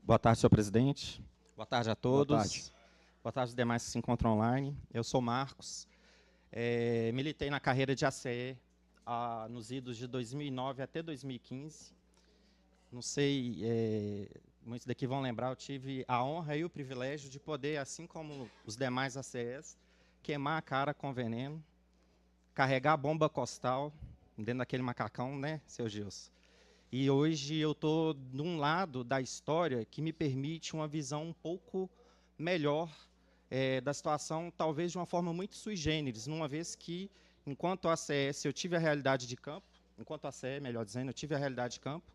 Boa tarde, senhor presidente. Boa tarde a todos. Boa tarde. Boa tarde aos demais que se encontram online. Eu sou Marcos. Militei na carreira de ACE nos idos de 2009 até 2015. Não sei, muitos daqui vão lembrar, eu tive a honra e o privilégio de poder, assim como os demais ACEs, queimar a cara com veneno, carregar a bomba costal dentro daquele macacão, né, seu Gilson? E hoje eu estou num lado da história que me permite uma visão um pouco melhor da situação, talvez de uma forma muito sui generis, uma vez que, enquanto ACS, eu tive a realidade de campo, enquanto ACE, melhor dizendo, eu tive a realidade de campo,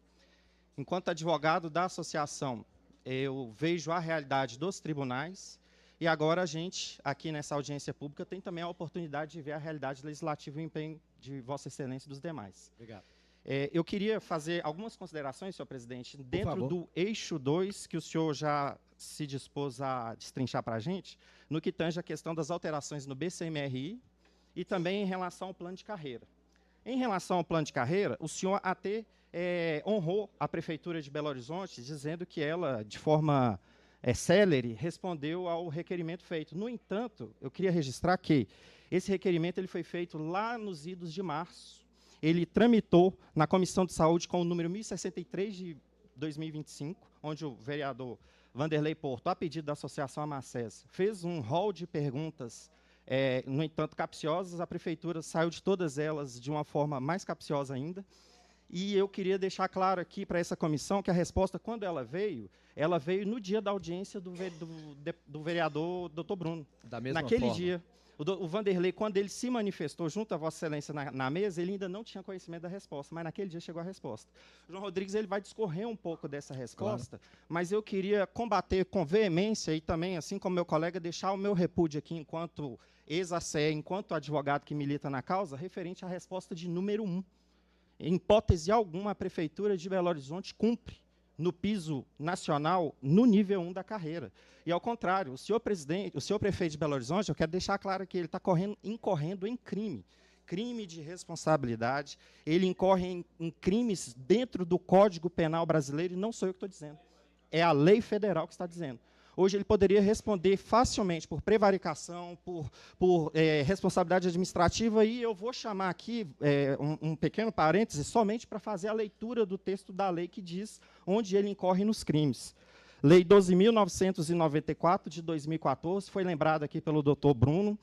enquanto advogado da associação, eu vejo a realidade dos tribunais, e agora a gente, aqui nessa audiência pública, tem também a oportunidade de ver a realidade legislativa e o empenho de Vossa Excelência e dos demais. Obrigado. Eu queria fazer algumas considerações, senhor presidente, dentro do eixo 2, que o senhor já se dispôs a destrinchar para a gente, no que tange a questão das alterações no BCMRI e também em relação ao plano de carreira. Em relação ao plano de carreira, o senhor até honrou a Prefeitura de Belo Horizonte, dizendo que ela, de forma célere, respondeu ao requerimento feito. No entanto, eu queria registrar que esse requerimento ele foi feito lá nos idos de março. Ele tramitou na Comissão de Saúde com o número 1063 de 2025, onde o vereador Vanderlei Porto, a pedido da Associação Amacés, fez um rol de perguntas, no entanto, capciosas. A Prefeitura saiu de todas elas de uma forma mais capciosa ainda. E eu queria deixar claro aqui para essa comissão que a resposta, quando ela veio no dia da audiência do vereador Dr. Bruno. Da mesma Naquele forma. dia. O Vanderlei, quando ele se manifestou junto a Vossa Excelência na mesa, ele ainda não tinha conhecimento da resposta, mas naquele dia chegou a resposta. O João Rodrigues ele vai discorrer um pouco dessa resposta, claro, mas eu queria combater com veemência e também, assim como meu colega, deixar o meu repúdio aqui enquanto ex-ACE, enquanto advogado que milita na causa, referente à resposta de número 1. Em hipótese alguma, a Prefeitura de Belo Horizonte cumpre no piso nacional, no nível 1 da carreira. E, ao contrário, o senhor prefeito de Belo Horizonte, eu quero deixar claro que ele está incorrendo em crime de responsabilidade, ele incorre em crimes dentro do Código Penal brasileiro, e não sou eu que estou dizendo, é a lei federal que está dizendo. Hoje ele poderia responder facilmente por prevaricação, por responsabilidade administrativa, e eu vou chamar aqui um pequeno parêntese somente para fazer a leitura do texto da lei que diz onde ele incorre nos crimes. Lei 12.994, de 2014, foi lembrada aqui pelo doutor Bruno.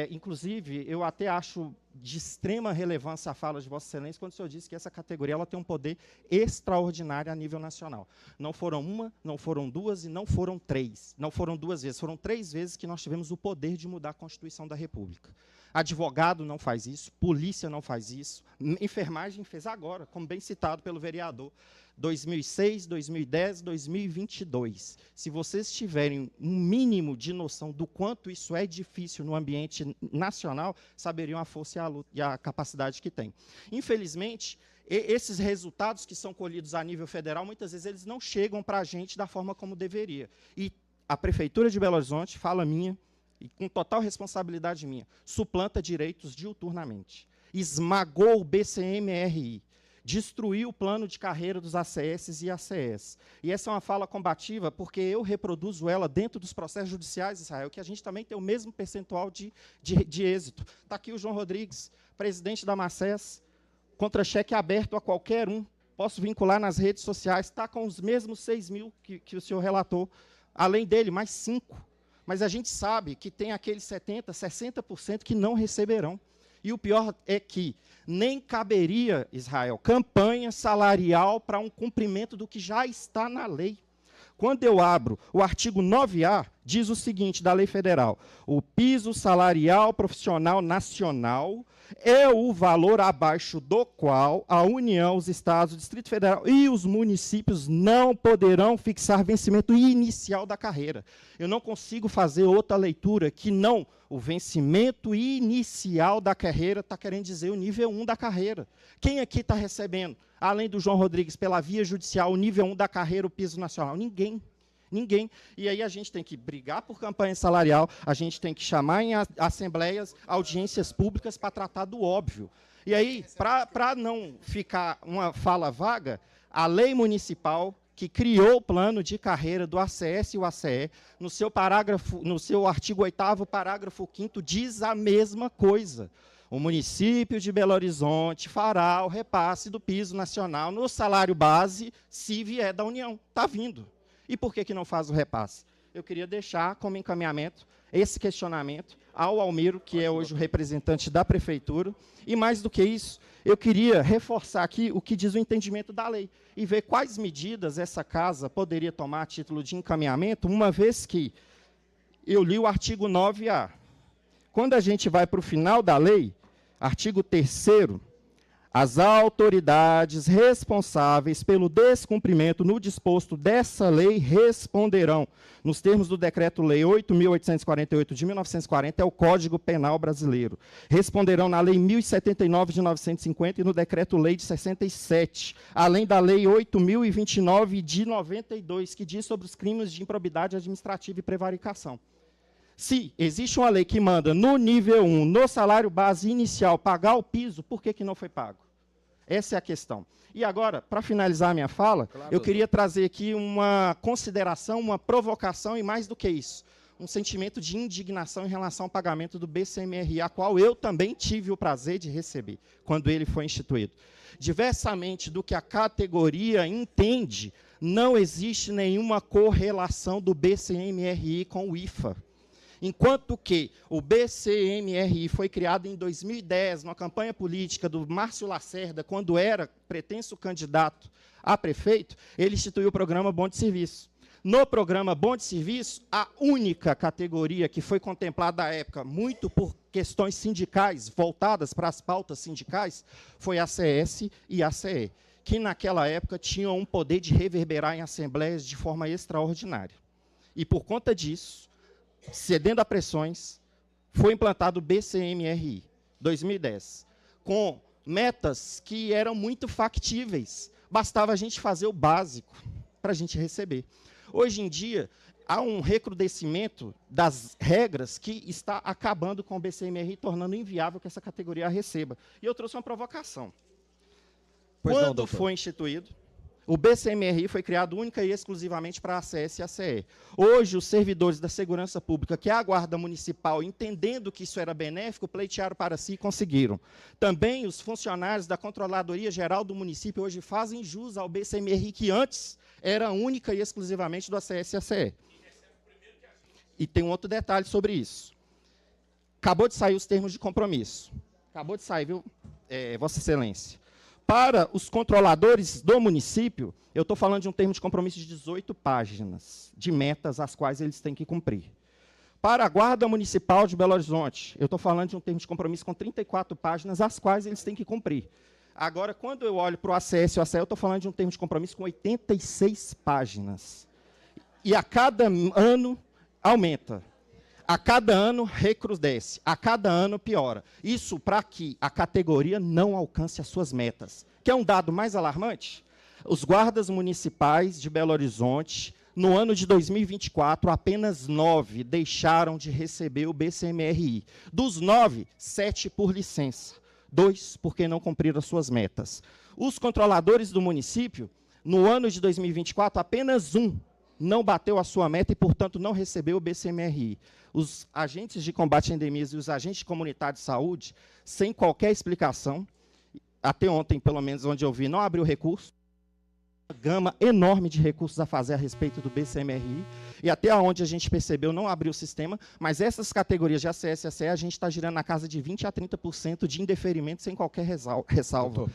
Inclusive, eu até acho de extrema relevância a fala de Vossa Excelência quando o senhor disse que essa categoria ela tem um poder extraordinário a nível nacional. Não foram uma, não foram duas e não foram três. Não foram duas vezes, foram 3 vezes que nós tivemos o poder de mudar a Constituição da República. Advogado não faz isso, polícia não faz isso, enfermagem fez agora, como bem citado pelo vereador, 2006, 2010, 2022. Se vocês tiverem um mínimo de noção do quanto isso é difícil no ambiente nacional, saberiam a força e a capacidade que tem. Infelizmente, esses resultados que são colhidos a nível federal, muitas vezes eles não chegam para a gente da forma como deveria. E a Prefeitura de Belo Horizonte, fala minha, e com total responsabilidade minha, suplanta direitos diuturnamente. Esmagou o BCMRI, destruiu o plano de carreira dos ACS e ACS. E essa é uma fala combativa, porque eu reproduzo ela dentro dos processos judiciais, Israel, que a gente também tem o mesmo percentual de êxito. Está aqui o João Rodrigues, presidente da Macés, contra-cheque aberto a qualquer um. Posso vincular nas redes sociais, está com os mesmos 6 mil que o senhor relatou. Além dele, mais 5. Mas a gente sabe que tem aqueles 70%, 60% que não receberão. E o pior é que nem caberia, Israel, campanha salarial para um cumprimento do que já está na lei. Quando eu abro o artigo 9A, diz o seguinte, da lei federal: o piso salarial profissional nacional é o valor abaixo do qual a União, os Estados, o Distrito Federal e os municípios não poderão fixar vencimento inicial da carreira. Eu não consigo fazer outra leitura que não o vencimento inicial da carreira está querendo dizer o nível 1 da carreira. Quem aqui está recebendo, além do João Rodrigues, pela via judicial, o nível 1 da carreira, o piso nacional? Ninguém. Ninguém. E aí a gente tem que brigar por campanha salarial, a gente tem que chamar em assembleias, audiências públicas para tratar do óbvio. E aí, para não ficar uma fala vaga, a lei municipal que criou o plano de carreira do ACS e o ACE, no seu artigo 8º, parágrafo 5º, diz a mesma coisa. O município de Belo Horizonte fará o repasse do piso nacional no salário base, se vier da União. Está vindo. E por que não faz o repasse? Eu queria deixar como encaminhamento esse questionamento ao Almiro, que é hoje o representante da Prefeitura. E, mais do que isso, eu queria reforçar aqui o que diz o entendimento da lei e ver quais medidas essa casa poderia tomar a título de encaminhamento, uma vez que eu li o artigo 9A. Quando a gente vai para o final da lei, artigo 3º, as autoridades responsáveis pelo descumprimento no disposto dessa lei responderão, nos termos do Decreto-Lei 8.848 de 1940, é o Código Penal Brasileiro. Responderão na Lei 1079 de 1950 e no Decreto-Lei de 67, além da Lei 8.029 de 92, que diz sobre os crimes de improbidade administrativa e prevaricação. Se existe uma lei que manda, no nível 1, no salário base inicial, pagar o piso, por que não foi pago? Essa é a questão. E agora, para finalizar a minha fala, eu queria trazer aqui uma consideração, uma provocação e, mais do que isso, um sentimento de indignação em relação ao pagamento do BCMRI, a qual eu também tive o prazer de receber, quando ele foi instituído. Diversamente do que a categoria entende, não existe nenhuma correlação do BCMRI com o IFA. Enquanto que o BCMRI foi criado em 2010, numa campanha política do Márcio Lacerda, quando era pretenso candidato a prefeito, ele instituiu o programa Bom de Serviço. No programa Bom de Serviço, a única categoria que foi contemplada à época, muito por questões sindicais, voltadas para as pautas sindicais, foi a ACS e a ACE, que naquela época tinham um poder de reverberar em assembleias de forma extraordinária. E, por conta disso, cedendo a pressões, foi implantado o BCMRI, 2010, com metas que eram muito factíveis. Bastava a gente fazer o básico para a gente receber. Hoje em dia, há um recrudescimento das regras que está acabando com o BCMRI, tornando inviável que essa categoria a receba. E eu trouxe uma provocação. Quando foi instituído, o BCMRI foi criado única e exclusivamente para a ACS e a ACE. Hoje, os servidores da segurança pública, que é a Guarda Municipal, entendendo que isso era benéfico, pleitearam para si e conseguiram. Também os funcionários da Controladoria Geral do município hoje fazem jus ao BCMRI, que antes era única e exclusivamente do ACS e ACE. E tem um outro detalhe sobre isso. Acabou de sair os termos de compromisso. Acabou de sair, viu, Vossa Excelência? Para os controladores do município, eu estou falando de um termo de compromisso de 18 páginas, de metas as quais eles têm que cumprir. Para a Guarda Municipal de Belo Horizonte, eu estou falando de um termo de compromisso com 34 páginas, as quais eles têm que cumprir. Agora, quando eu olho para o ACS e o ACE, eu estou falando de um termo de compromisso com 86 páginas. E a cada ano aumenta. A cada ano recrudesce, a cada ano piora. Isso para que a categoria não alcance as suas metas. Quer um dado mais alarmante? Os guardas municipais de Belo Horizonte, no ano de 2024, apenas 9 deixaram de receber o BCMRI. Dos 9, 7 por licença, 2 porque não cumpriram as suas metas. Os controladores do município, no ano de 2024, apenas 1 não bateu a sua meta e, portanto, não recebeu o BCMRI. Os agentes de combate a endemias e os agentes comunitários de saúde, sem qualquer explicação, até ontem, pelo menos, onde eu vi, não abriu recurso, uma gama enorme de recursos a fazer a respeito do BCMRI, e até onde a gente percebeu, não abriu o sistema, mas essas categorias de ACS e ACE, a gente está girando na casa de 20% a 30% de indeferimento sem qualquer ressalva. Doutor.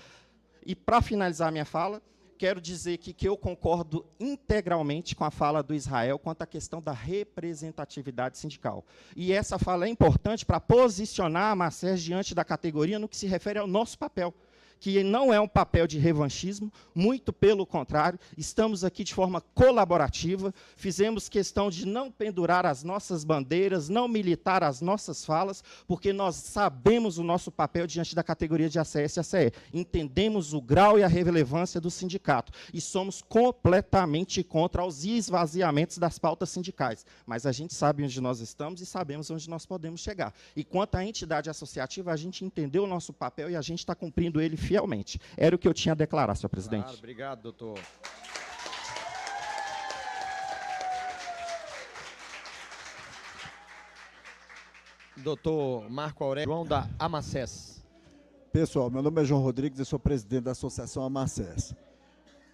E, para finalizar a minha fala, quero dizer que eu concordo integralmente com a fala do Israel quanto à questão da representatividade sindical. E essa fala é importante para posicionar a Macers diante da categoria no que se refere ao nosso papel, que não é um papel de revanchismo, muito pelo contrário, estamos aqui de forma colaborativa, fizemos questão de não pendurar as nossas bandeiras, não militar as nossas falas, porque nós sabemos o nosso papel diante da categoria de ACS e ACE, entendemos o grau e a relevância do sindicato, e somos completamente contra os esvaziamentos das pautas sindicais, mas a gente sabe onde nós estamos e sabemos onde nós podemos chegar. E quanto à entidade associativa, a gente entendeu o nosso papel e a gente está cumprindo ele fielmente. Era o que eu tinha a declarar, senhor presidente. Claro, obrigado, doutor. Doutor Marco Aurélio João, da AMACES. Pessoal, meu nome é João Rodrigues, eu sou presidente da Associação AMACES.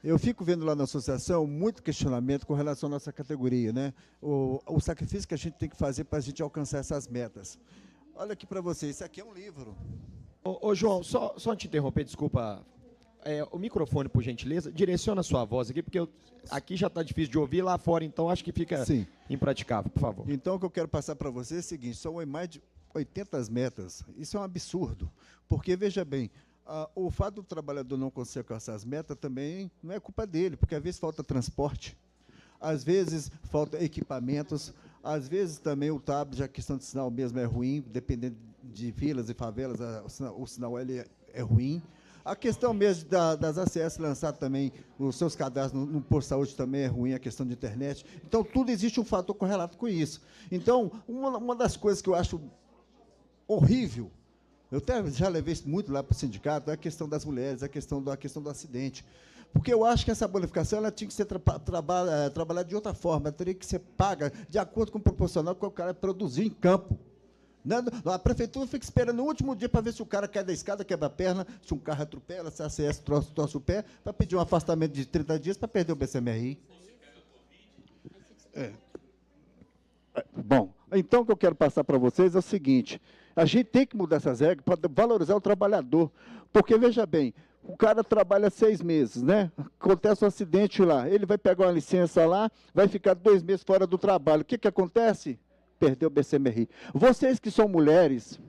Eu fico vendo lá na associação muito questionamento com relação à nossa categoria, né? O sacrifício que a gente tem que fazer para a gente alcançar essas metas. Olha aqui para vocês, isso aqui é um livro. Ô João, só te interromper, desculpa. O microfone, por gentileza, direciona a sua voz aqui, porque aqui já está difícil de ouvir, lá fora, então acho que fica impraticável, por favor. Então, o que eu quero passar para você é o seguinte, são mais de 80 metas, isso é um absurdo, porque, veja bem, o fato do trabalhador não conseguir alcançar as metas também não é culpa dele, porque às vezes falta transporte, às vezes falta equipamentos, às vezes também o tablet, a questão de sinal mesmo é ruim, dependendo de vilas e favelas, o sinal ele é ruim. A questão mesmo das ACS lançar também os seus cadastros no posto de saúde também é ruim, a questão de internet. Então, tudo existe um fator correlato com isso. Então, uma das coisas que eu acho horrível, eu até já levei isso muito lá para o sindicato, é a questão das mulheres, a questão do acidente. Porque eu acho que essa bonificação ela tinha que ser trabalhada de outra forma, ela teria que ser paga de acordo com o proporcional que o cara produziu em campo. A prefeitura fica esperando o último dia para ver se o cara cai da escada, quebra a perna, se um carro atropela, se a ACS torce o pé, para pedir um afastamento de 30 dias para perder o BCMRI. Bom, então o que eu quero passar para vocês é o seguinte, a gente tem que mudar essas regras para valorizar o trabalhador, porque, veja bem, o cara trabalha 6 meses, né? Acontece um acidente lá, ele vai pegar uma licença lá, vai ficar 2 meses fora do trabalho. O que acontece? Perdeu o BCMRI. Vocês que são mulheres,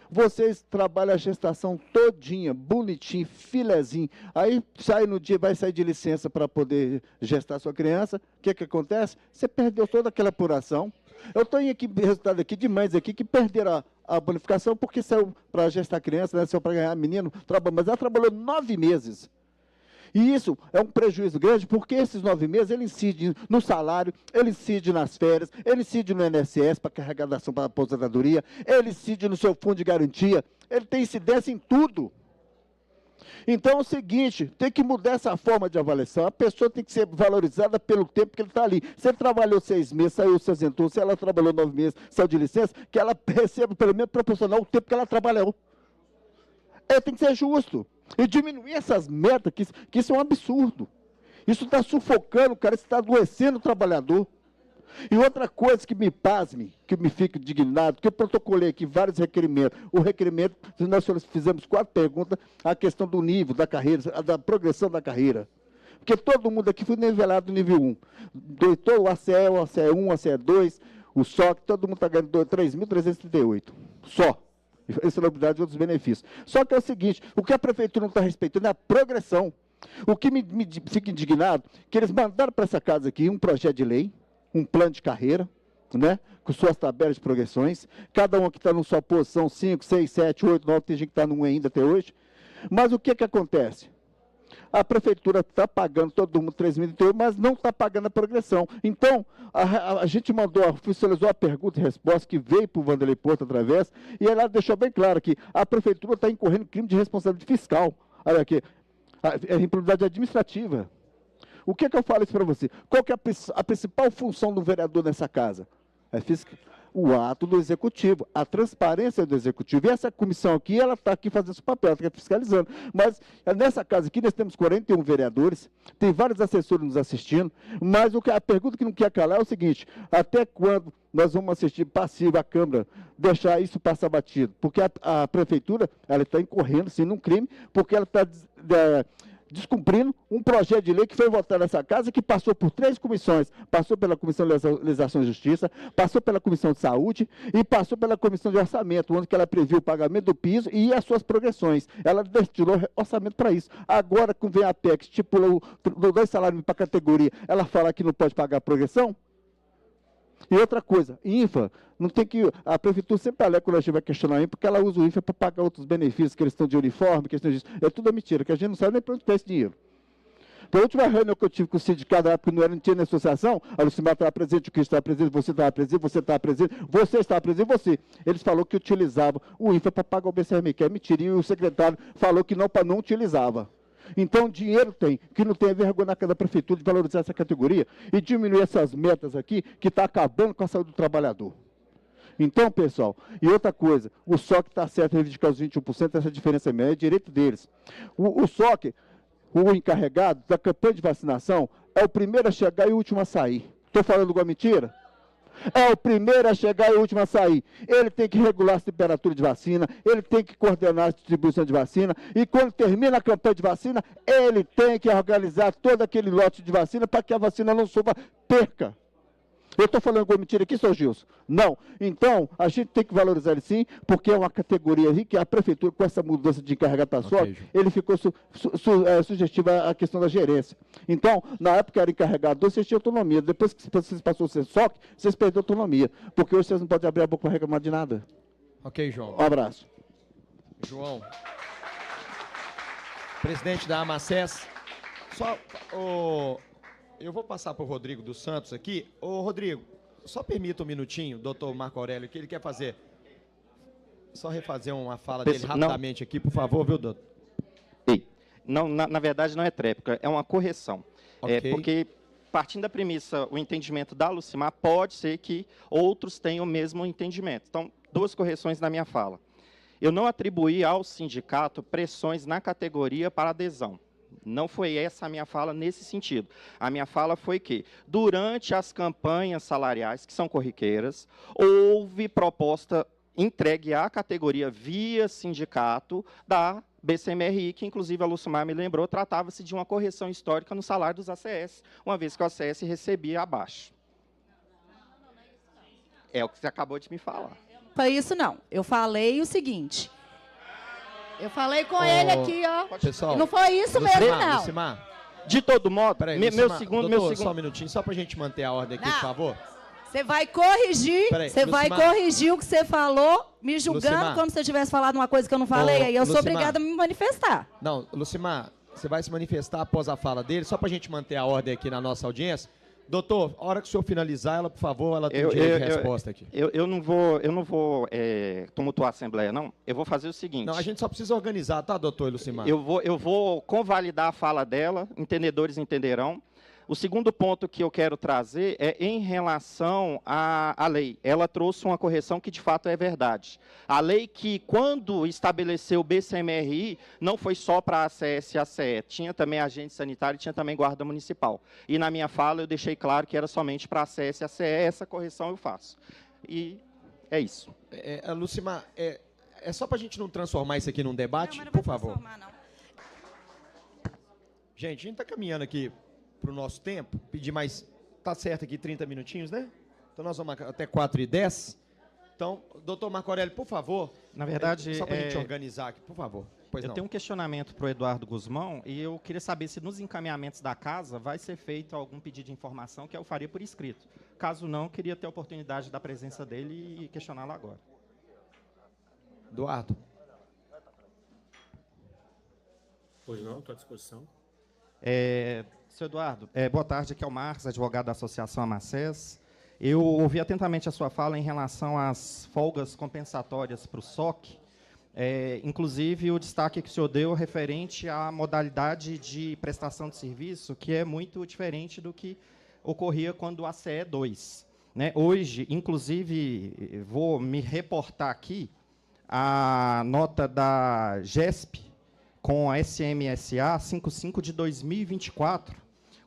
vocês trabalham a gestação todinha, bonitinho, filezinho, aí sai no dia, vai sair de licença para poder gestar sua criança, o que acontece? Você perdeu toda aquela apuração. Eu tenho aqui resultado aqui de mães aqui que perderam a bonificação porque saiu para gestar criança, né, saiu para ganhar menino, mas ela trabalhou 9 meses. E isso é um prejuízo grande, porque esses 9 meses, ele incide no salário, ele incide nas férias, ele incide no INSS para carregadação para a aposentadoria, ele incide no seu fundo de garantia, ele tem incidência em tudo. Então é o seguinte, tem que mudar essa forma de avaliação, a pessoa tem que ser valorizada pelo tempo que ele está ali. Se ele trabalhou 6 meses, saiu, se asentou, se ela trabalhou 9 meses, saiu de licença, que ela receba pelo menos proporcional o tempo que ela trabalhou. Tem que ser justo. E diminuir essas metas, que isso é um absurdo. Isso está sufocando o cara, isso está adoecendo o trabalhador. E outra coisa que me pasme, que me fica indignado, que eu protocolei aqui vários requerimentos. O requerimento, nós fizemos 4 perguntas, a questão do nível da carreira, da progressão da carreira. Porque todo mundo aqui foi nivelado no nível 1. O ACE, o ACE1, o ACE2, o SOC, todo mundo está ganhando 3.338. Só. Insalubridade e outros benefícios. Só que é o seguinte, o que a prefeitura não está respeitando é a progressão. O que me fica indignado, que eles mandaram para essa casa aqui um projeto de lei, um plano de carreira, né, com suas tabelas de progressões, cada um que está na sua posição, 5, 6, 7, 8, 9, tem gente que está no 1 ainda até hoje. Mas o que acontece? A prefeitura está pagando todo mundo 3.038, mas não está pagando a progressão. Então, a gente oficializou a pergunta e resposta que veio para o Vanderlei Porto através, e ela deixou bem claro que a prefeitura está incorrendo crime de responsabilidade fiscal. Olha aqui, é improbidade administrativa. O que eu falo isso para você? Qual que é a principal função do vereador nessa casa? É fiscal. O ato do executivo, a transparência do executivo. E essa comissão aqui, ela está aqui fazendo esse papel, ela está fiscalizando. Mas nessa casa aqui, nós temos 41 vereadores, tem vários assessores nos assistindo, mas a pergunta que não quer calar é o seguinte, até quando nós vamos assistir passivo a Câmara, deixar isso passar batido? Porque a prefeitura, ela está incorrendo, sim, num crime, porque ela está descumprindo um projeto de lei que foi votado nessa casa, que passou por 3 comissões, passou pela Comissão de Legislação e Justiça, passou pela Comissão de Saúde e passou pela Comissão de Orçamento, onde ela previu o pagamento do piso e as suas progressões. Ela destinou orçamento para isso. Agora, quando vem a PEC, estipulou 2 salários para a categoria, ela fala que não pode pagar a progressão? E outra coisa, INFA, não tem que... A prefeitura sempre alega quando a gente vai questionar a INFA, porque ela usa o INFA para pagar outros benefícios, que eles estão de uniforme, questão disso. É tudo mentira, que a gente não sabe nem para onde está esse dinheiro. Pela última reunião que eu tive com o sindicato, na época não tinha na associação, a Lucimar estava presente, o Cristo estava presente, você estava presente, você estava presente, você estava presente, você. Eles falaram que utilizavam o INFA para pagar o BCRM, que é mentira, e o secretário falou que não utilizava. Então, dinheiro tem, que não tem vergonha na da prefeitura de valorizar essa categoria e diminuir essas metas aqui, que está acabando com a saúde do trabalhador. Então, pessoal, e outra coisa, o SOC está certo em reivindicar os 21%, essa diferença é direito deles. O SOC, o encarregado da campanha de vacinação, é o primeiro a chegar e o último a sair. Estou falando alguma mentira? É o primeiro a chegar e o último a sair. Ele tem que regular a temperatura de vacina, ele tem que coordenar a distribuição de vacina, e quando termina a campanha de vacina, ele tem que organizar todo aquele lote de vacina para que a vacina não suba, perca. Eu estou falando alguma mentira aqui, seu Gilson? Não. Então, a gente tem que valorizar ele sim, porque é uma categoria aí que a prefeitura, com essa mudança de encarregado para SOC, ele ficou sugestivo à questão da gerência. Então, na época era encarregado, vocês tinham autonomia. Depois que vocês passaram a ser SOC, vocês perderam autonomia. Porque hoje vocês não podem abrir a boca para reclamar de nada. Ok, João. Um abraço. João. Presidente da AMACES. Só eu vou passar para o Rodrigo dos Santos aqui. Ô, Rodrigo, só permita um minutinho, doutor Marco Aurélio, que ele quer fazer. Só refazer uma fala dele rapidamente aqui, por favor, viu, doutor? Não, na verdade, não é tréplica, é uma correção. Okay. Porque, partindo da premissa, o entendimento da Lucimar, pode ser que outros tenham o mesmo entendimento. Então, duas correções na minha fala. Eu não atribuí ao sindicato pressões na categoria para adesão. Não foi essa a minha fala nesse sentido. A minha fala foi que, durante as campanhas salariais, que são corriqueiras, houve proposta entregue à categoria via sindicato da BCMRI, que inclusive a Lucimar me lembrou, tratava-se de uma correção histórica no salário dos ACS, uma vez que o ACS recebia abaixo. É o que você acabou de me falar. Não foi isso, não. Eu falei o seguinte... Eu falei com ele aqui, ó. Pessoal, não foi isso mesmo, não. Lucimar, de todo modo, peraí, meu segundo... Só um minutinho, só para a gente manter a ordem aqui, não. por favor. Você vai corrigir, você vai corrigir o que você falou, me julgando Lucimar, como se eu tivesse falado uma coisa que eu não falei, aí eu sou obrigada a me manifestar. Não, Lucimar, você vai se manifestar após a fala dele, só para a gente manter a ordem aqui na nossa audiência. Doutor, a hora que o senhor finalizar, ela, por favor, ela tem direito de resposta aqui. Eu não vou tumultuar a Assembleia, não. Eu vou fazer o seguinte... Não, a gente só precisa organizar, tá, doutor Lucimar? Eu vou convalidar a fala dela, entendedores entenderão. O segundo ponto que eu quero trazer é em relação à lei. Ela trouxe uma correção que, de fato, é verdade. A lei que, quando estabeleceu o BCMRI, não foi só para a ACS e a ACE. Tinha também agente sanitário e tinha também guarda municipal. E, na minha fala, eu deixei claro que era somente para a ACS e a ACE. Essa correção eu faço. E é isso. Lucimar, é só para a gente não transformar isso aqui num debate, não, por favor. Não. Gente, a gente está caminhando aqui para o nosso tempo, pedir mais, tá certo aqui, 30 minutinhos, né? Então nós vamos até 4h10. Então, doutor Marco Aurélio, por favor. Na verdade, só para a gente organizar aqui, por favor. Pois eu não. tenho um questionamento para o Eduardo Guzmão e eu queria saber se nos encaminhamentos da casa vai ser feito algum pedido de informação que eu faria por escrito. Caso não, queria ter a oportunidade da presença dele e questioná-lo agora. Eduardo. Pois não, estou à disposição. Senhor Eduardo, boa tarde, aqui é o Marcos, advogado da Associação AMACES. Eu ouvi atentamente a sua fala em relação às folgas compensatórias para o SOC, inclusive o destaque que o senhor deu referente à modalidade de prestação de serviço, que é muito diferente do que ocorria quando o ACE é 2. Né? Hoje, inclusive, vou me reportar aqui a nota da GESP, com a SMSA 55 de 2024,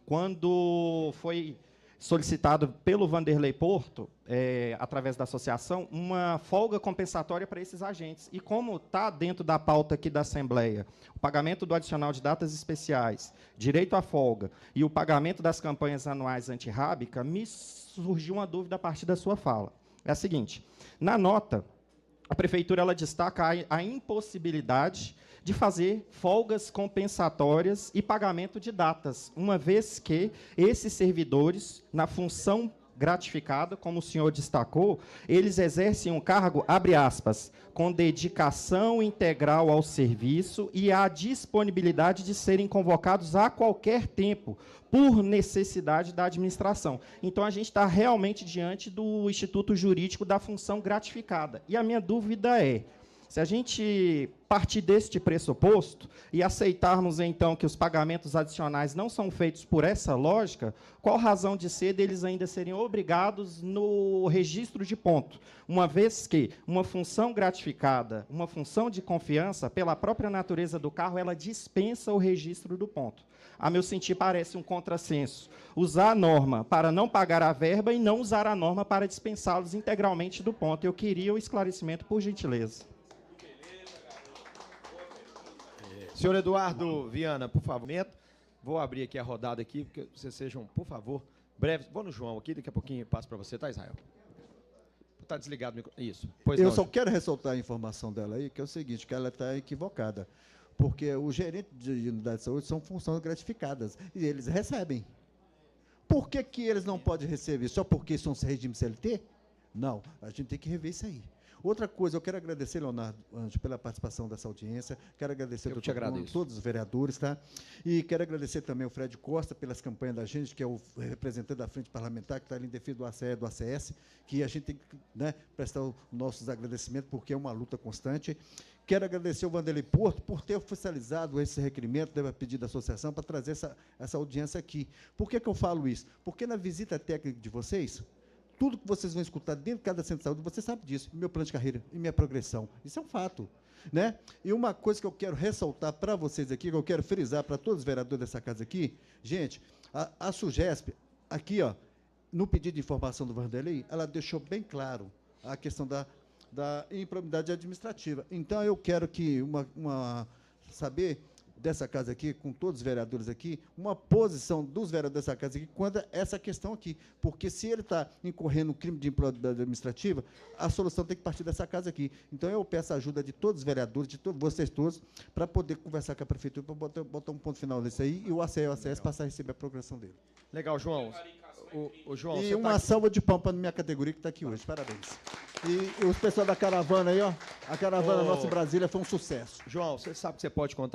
quando foi solicitado pelo Vanderlei Porto, através da associação, uma folga compensatória para esses agentes. E como está dentro da pauta aqui da Assembleia, o pagamento do adicional de datas especiais, direito à folga e o pagamento das campanhas anuais antirrábica, me surgiu uma dúvida a partir da sua fala. É a seguinte, na nota, a Prefeitura ela destaca a impossibilidade de fazer folgas compensatórias e pagamento de datas, uma vez que esses servidores, na função gratificada, como o senhor destacou, eles exercem um cargo, abre aspas, com dedicação integral ao serviço e a disponibilidade de serem convocados a qualquer tempo, por necessidade da administração. Então, a gente está realmente diante do Instituto Jurídico da função gratificada. E a minha dúvida é, Se a gente partir deste pressuposto e aceitarmos, então, que os pagamentos adicionais não são feitos por essa lógica, qual razão de ser deles ainda serem obrigados no registro de ponto? Uma vez que uma função gratificada, uma função de confiança, pela própria natureza do carro, ela dispensa o registro do ponto. A meu sentir, parece um contrassenso usar a norma para não pagar a verba e não usar a norma para dispensá-los integralmente do ponto. Eu queria o esclarecimento, por gentileza. Senhor Eduardo Viana, por favor. Vou abrir aqui a rodada aqui, porque vocês sejam, por favor, breves. Vou no João aqui, daqui a pouquinho eu passo para você, tá, Israel? Está desligado o microfone. Isso. Pois eu não, só quero ressaltar a informação dela aí, que é o seguinte, que ela está equivocada. Porque o gerente de unidade de saúde são funções gratificadas, e eles recebem. Por que eles não podem receber? Só porque são regime CLT? Não, a gente tem que rever isso aí. Outra coisa, eu quero agradecer, Leonardo Anjo, pela participação dessa audiência, quero agradecer a todos os vereadores, tá? E quero agradecer também ao Fred Costa pelas campanhas da gente, que é o representante da Frente Parlamentar, que está ali em defesa do ACE e do ACS, que a gente tem que, né, prestar os nossos agradecimentos, porque é uma luta constante. Quero agradecer ao Vanderlei Porto por ter oficializado esse requerimento, deve pedir da associação, para trazer essa audiência aqui. Por que eu falo isso? Porque na visita técnica de vocês, tudo que vocês vão escutar dentro de cada centro de saúde, você sabe disso, meu plano de carreira e minha progressão. Isso é um fato, né? E uma coisa que eu quero ressaltar para vocês aqui, que eu quero frisar para todos os vereadores dessa casa aqui, gente, a SUGESP, aqui, ó, no pedido de informação do Vanderlei, ela deixou bem claro a questão da improbidade administrativa. Então, eu quero que saber dessa casa aqui, com todos os vereadores aqui, uma posição dos vereadores dessa casa aqui quanto a essa questão aqui. Porque se ele está incorrendo no crime de improbidade administrativa, a solução tem que partir dessa casa aqui. Então, eu peço a ajuda de todos os vereadores, de vocês todos, para poder conversar com a prefeitura, para botar um ponto final nisso aí, e o ACE e o ACS passar a receber a progressão dele. Legal, João. O João, e uma salva de palmas para minha categoria que está aqui hoje. Parabéns. E os pessoal da caravana aí, ó. A caravana Nossa Brasília foi um sucesso. João, você sabe que você pode contar